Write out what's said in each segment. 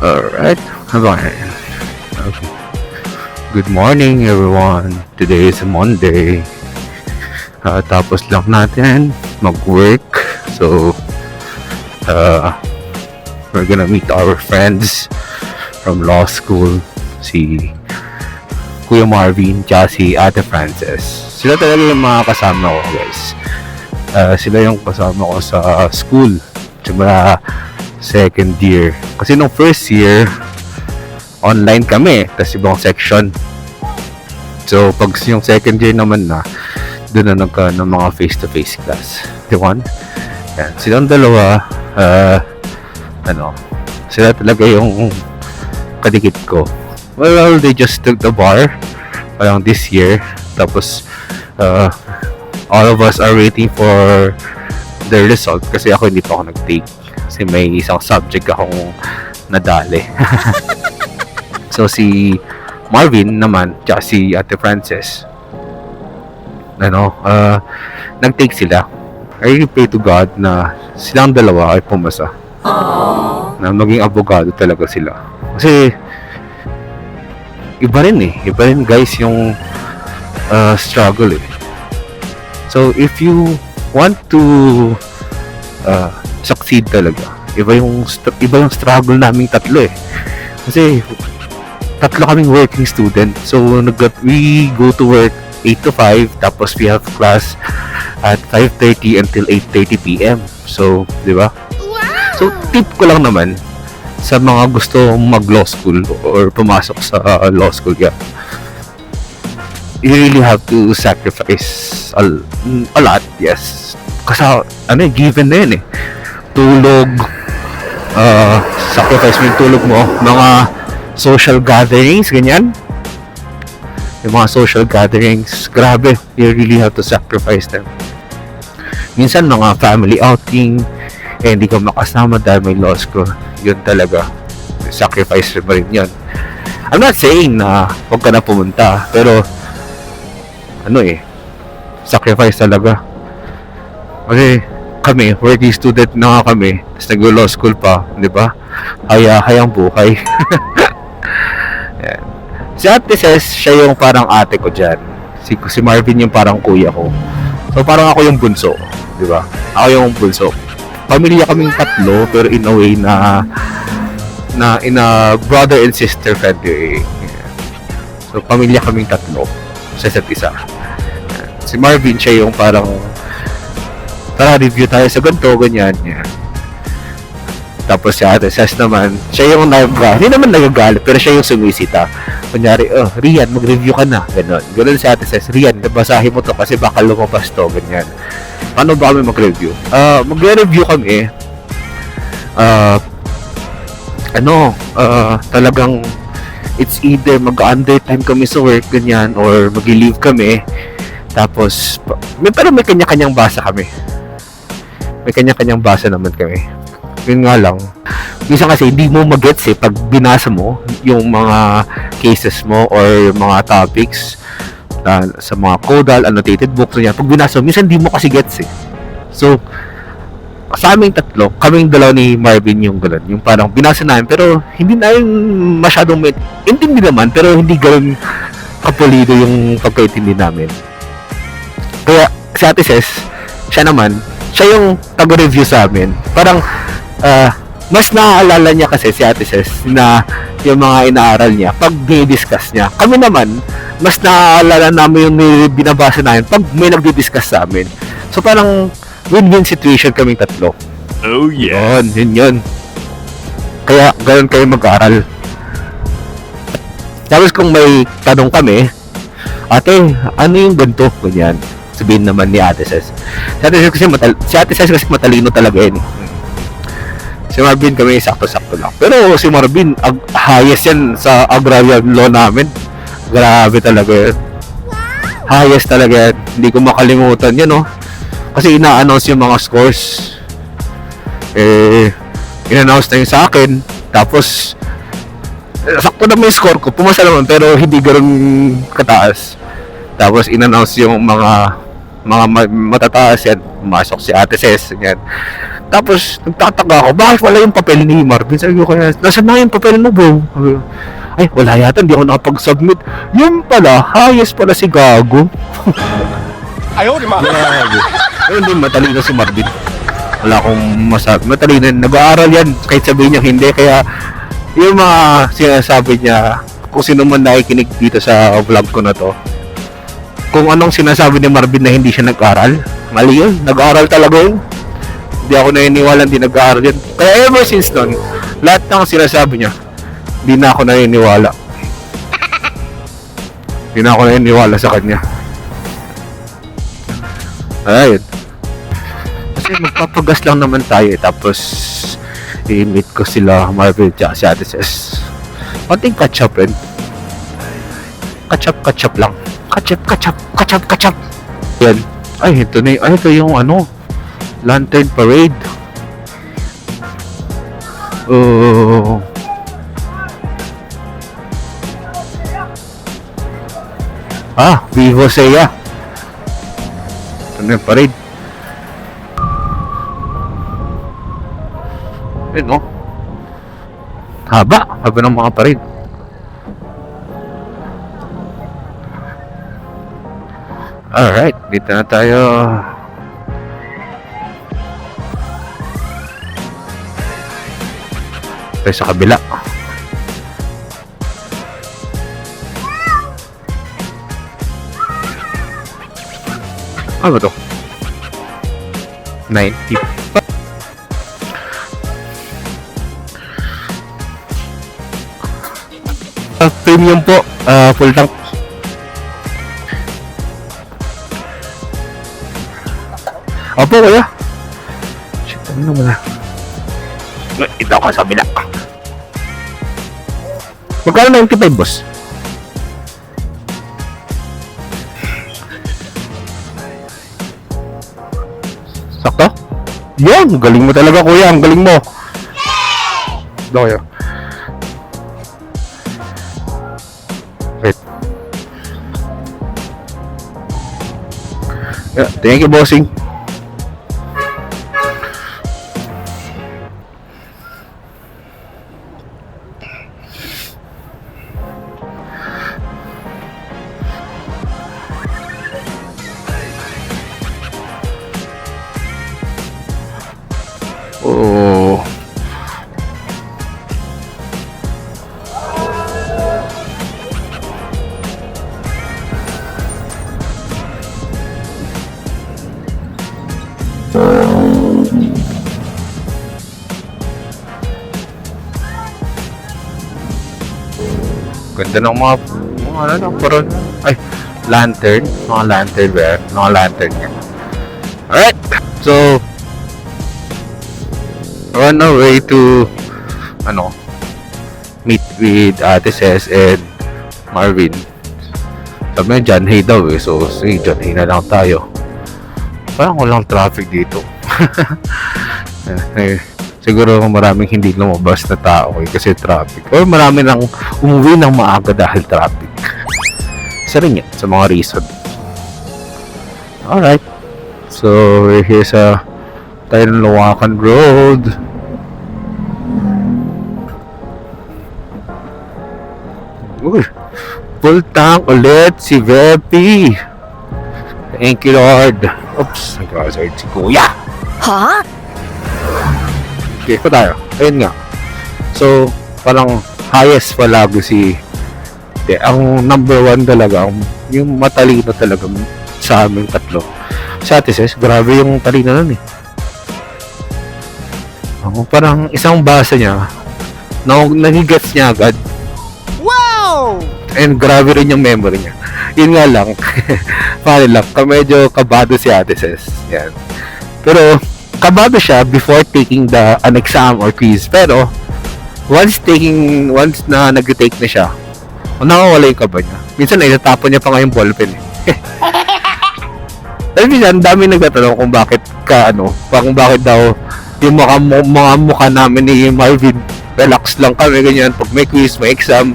Alright, okay. Good morning everyone. Today is Monday. Tapos lang natin mag-work. So, we're gonna meet our friends from law school. Si Kuya Marvin tsaka si Ate Frances. Sila talaga yung mga kasama ko, guys. Sila yung kasama ko sa school. Tsaka second year. Kasi nung first year, online kami. Tapos ibang section. So, pag yung second year naman na, doon na nagkaroon ng mga face-to-face class. Diba? Yan. Silang dalawa, sila talaga yung kadikit ko. Well, they just took the bar parang this year. Tapos, all of us are waiting for the result kasi ako hindi pa ako nag-take. Kasi may isang subject akong nadali. So si Marvin naman tsaka si Ate Frances nag-take sila. I really pray to God na silang dalawa ay pumasa. Na maging abogado talaga sila. Kasi iba rin guys yung struggle eh. So if you want to succeed talaga, iba yung struggle naming tatlo eh. Kasi tatlo kaming working student. So we go to work 8 to 5, tapos we have class at 5:30 until 8:30 PM. So, di ba? So tip ko lang naman sa mga gusto mag-law school or pumasok sa law school, you really have to sacrifice a lot, yes. Kasi given na yun eh. Tulog, sacrifice mo yung tulog mo, mga social gatherings, ganyan. Yung mga social gatherings, grabe, you really have to sacrifice them. Minsan mga family outing, hindi ka makasama dahil may law school. Yun talaga, sacrifice mo rin yun. I'm not saying na huwag ka na pumunta, pero sacrifice talaga. Kasi kami, working student na nga kami, tapos nag-law school pa, di ba? Hayang buhay. Yan. Si Ate Ces, siya yung parang ate ko dyan. Si Marvin yung parang kuya ko. So parang ako yung bunso, di ba? Ako yung bunso. Pamilya kaming tatlo, pero in a way na in a brother and sister friend way. So pamilya kaming tatlo sa isa't isa. Si Marvin, siya yung parang tara, review tayo sa ganito, ganyan. Yeah. Tapos si Ate Ces naman, siya yung hindi naman nagagalit, pero siya yung sumisita. Kunyari, Rian, mag-review ka na. Ganon si Ate Ces, Rian, basahin mo to kasi baka lumabas to, ganyan. Paano ba kami mag-review? Mag-review kami, talagang it's either mag-undertime kami sa work, ganyan, or mag-leave kami. Tapos, pero may kanya-kanyang basa kami. May kanya-kanyang basa naman kami. Yun nga lang. Minsan kasi hindi mo mag-gets pag binasa mo yung mga cases mo or yung mga topics sa mga codal, annotated books niya. Pag binasa mo, minsan hindi mo kasi gets So, sa aming tatlo, kaming dalawa ni Marvin yung gano'n. Yung parang binasa namin pero hindi namin masyadong intindi naman pero hindi gano'n kapulido yung pagkaintindi namin. Kaya si Ate Ces, siya yung tago-review sa amin. Parang mas naaalala niya kasi si Ate Ces na yung mga inaaral niya pag dinidiscuss niya. Kami naman, mas naaalala namin yung binabasa namin pag may nagdi-discuss sa amin. So parang win-win situation kaming tatlo. Oh yeah. Yun. Kaya ganoon kayo mag-aral. Tapos kung may tanong kami, ate, ano yung ganito? Ganyan. Sabihin naman ni Ate Ces. Si Ate Ces kasi matalino talaga yun. Si Marvin kami sakto-sakto lang. Pero si Marvin, highest yan sa agrarian law namin. Grabe talaga yun. Highest talaga yan. Hindi ko makalimutan yun, Kasi ina-announce yung mga scores. In-announce na yun sa akin. Tapos, sakto na may score ko. Pumasa naman, pero hindi ganoon kataas. Tapos, in-announce yung mga matataas yan. Pumasok si Ate Ces, yan. Tapos, nagtataka ako, bakit wala yung papel ni Marvin? Sabi ko kaya, nasaan na yung papel mo, bro? Sabi ko, ay, wala yata, hindi ako nakapag-submit. Yun pala, highest pala si Gago. Ayaw, di ma. Grabe. Ayun din, matalino si Marvin. Wala akong masabi. Matalino, nag-aaral yan, kahit sabihin niya hindi. Kaya, yung mga sinasabi niya, kung sino man nakikinig dito sa vlog ko na to, kung anong sinasabi ni Marvin na hindi siya nag-aral, mali yun, nag-aral talaga yun. Hindi ako naniniwala, hindi nag-aaral yun. Kaya ever since nun, lahat ng sinasabi niya, hindi na ako naniniwala. Hindi na ako naniniwala sa kanya. Ayun. Kasi magpapagas lang naman tayo eh. Tapos, i-meet ko sila, Marvin, tsaka si Ate Ses. Konting catch-up rin. Catch-up lang. Catch-up. Yan. Ay, ito na ay, ito yung ano, Lantern Parade. Oh. Vivo Seya. Ito na yung parade. Ayun, no? Haba ng mga parade. Alright, dito na tayo. Tayo sa kabila. Ano ba to? 90. Premium po, full tank. Opo, kuya. Shit, ano naman na? Ito ako sa bila. Magkano 95, boss? Sakto? Yan, galing mo talaga, kuya. Ang galing mo. Ito, kuya. Wait. Yeah, thank you, bossing. Oh. Ganda ng mga ano, parang ay lantern, mga lantern ba? Mga lantern yan. Alright, so on our way to meet with Ate Ses and Marvin. Sabi niya John Hay daw eh, so si John Hay na lang tayo. Parang walang traffic dito. Siguro maraming hindi lumabas na tao eh, kasi traffic, or marami nang umuwi ng maaga dahil traffic. Isa rin yan sa mga reason. Alright, so we're here sa Lawakan Road. Uy, full tank ulit si Vepi. Thank you, Lord. Oops, nag-hazard si Kuya. Ha? Okay, pa tayo. Ayun nga. So, parang highest palagi si ang number one talaga, yung matalino talaga sa aming tatlo. Sa Ate Ses, grabe yung talino nun eh. Parang isang basa niya, nagigets niya agad. Wow! And grabe rin yung memory niya. Yun nga lang, paano lang, medyo kabado si Ate Ses. Yan. Pero, kabado siya before taking an exam or quiz. Pero, once na nag-take na siya, nakawala yung kaba niya. Minsan, itatapon niya pa nga yung ballpen eh. Dahil minsan, dami nagtatanong kung bakit kung bakit daw yung mga mukha namin ni Marvin, relax lang kami, ganyan. Pag may quiz, may exam,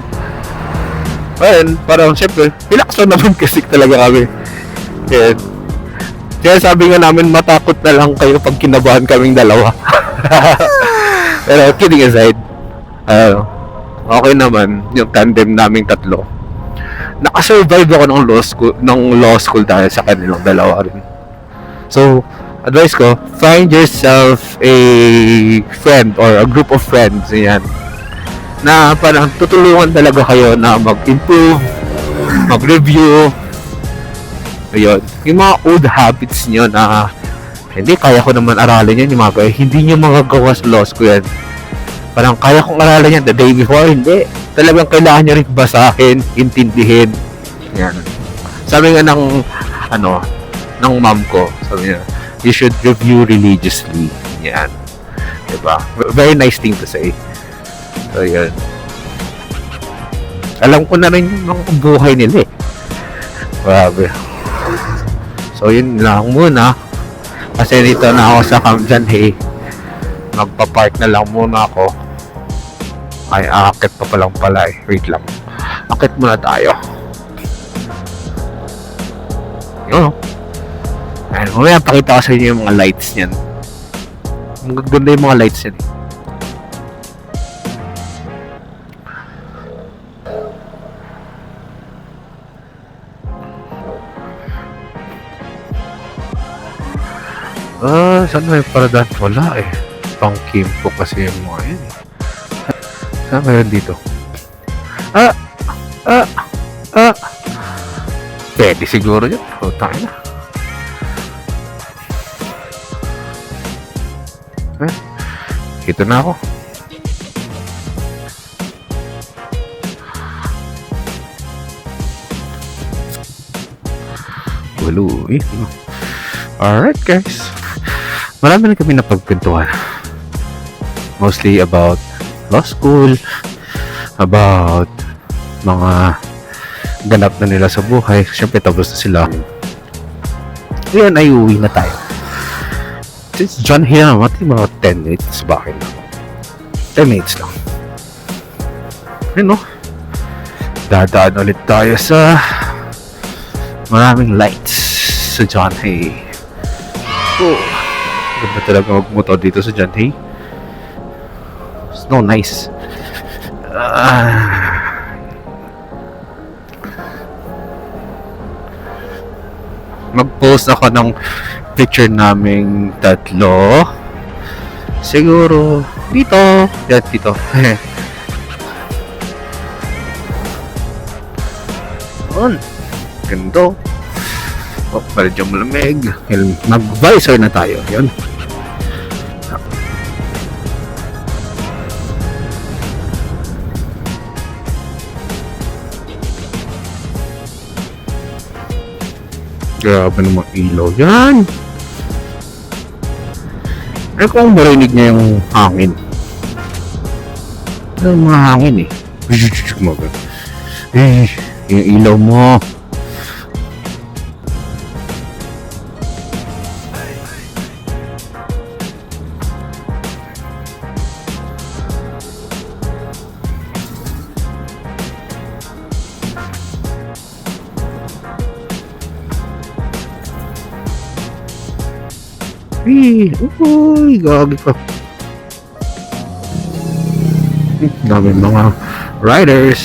ayun, parang syempre, relax lang naman kasi talaga kami. And, Kaya sabi nga namin, matakot na lang kayo pag kinabahan kaming dalawa. Pero kidding aside, okay naman yung tandem naming tatlo. Nakasurvive ako ng law school dahil sa kanilang dalawa rin. So, advice ko, find yourself a friend or a group of friends, yan, na parang tutulungan talaga kayo na mag-improve, mag-review, ayun, yung mga old habits nyo na hindi, kaya ko naman aralin yan, yung mga kaya, hindi nyo magagawa sa law school yan. Parang kaya kong aralin yan the day before, hindi. Talagang kailangan nyo rin basahin, intindihin. Yan. Sabi nga ng, ng mom ko, sabi niya, you should review religiously. Yan. Diba? Very nice thing to say. So, yan. Alam ko na rin yung mga buhay nila eh. Grabe. So, yun lang muna. Kasi dito na ako sa Camp John Hay. Magpa-park na lang muna ako. Ay, aakit pa palang pala eh. Wait lang. Akit muna tayo. Yun o. Ayan, mamaya pakita ko sa inyo yung mga lights niyan. Magaganda yung mga lights niyan eh. Saan may paradan? Wala eh. Pang Kimpo kasi yung mga yun eh. Saan meron dito? Pwede siguro yun. O, tayo na. Ito na ako. Walo eh. Alright guys. Marami na kami napagkwentuhan. Mostly about law school, about mga ganap na nila sa buhay. Siyempre tapos na sila. Ngayon ay uwi na tayo. Since John here naman, mga 10 minutes sa bakin lang. 10 minutes lang. Ayun no. Dadaan ulit tayo sa maraming lights sa John Hay. Oh, ganda talaga magmotor dito sa John Hay. Snow nice. Mag-post ako ng picture naming tatlo. Siguro dito. Yan, dito. On. Ganda. Oh, medyo malamig. Mag-visor na tayo. Yan. Grabe ng mga ilaw. Yan. Eh kung marinig niya yung hangin. Yung mga hangin eh. Eh, yung ilaw mo. Uy, gagi ka. Dami mga riders.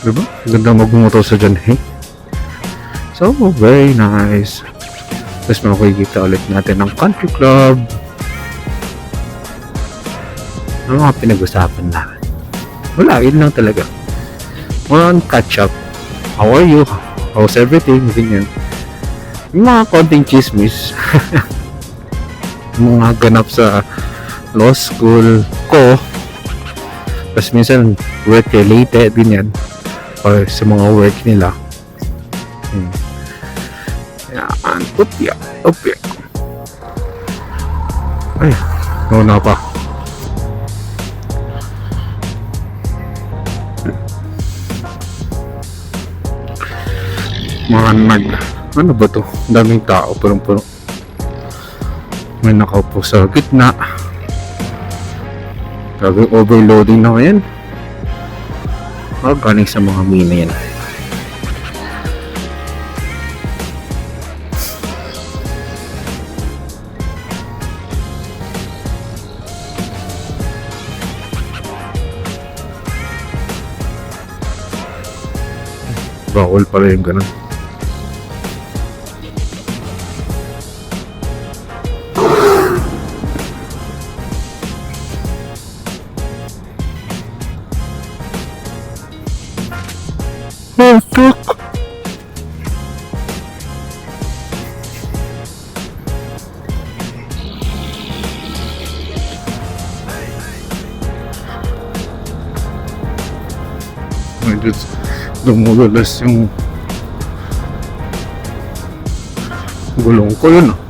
Diba? Ganda magbumotor sa dyan eh. So, very nice. Tapos makikita ulit natin ng country club. Ano mga pinag-usapan natin? Wala, yun lang talaga. One catch up. How are you? How's everything? Ganyan. Yung mga konting chismis. Mga ganap sa law school ko. Tapos minsan work related, ganyan. Or sa mga work nila. Yan. Upya. Upya. Ay, nauna pa. Mga ano ba to? Daming tao, punong-puno. May nakaupo sa gitna. Gagawin overloading na ngayon. Galing sa mga mina yan. Bawal pala yung ganun. Oh, fuck! Medyo dumulalas yung gulong ko yun ah.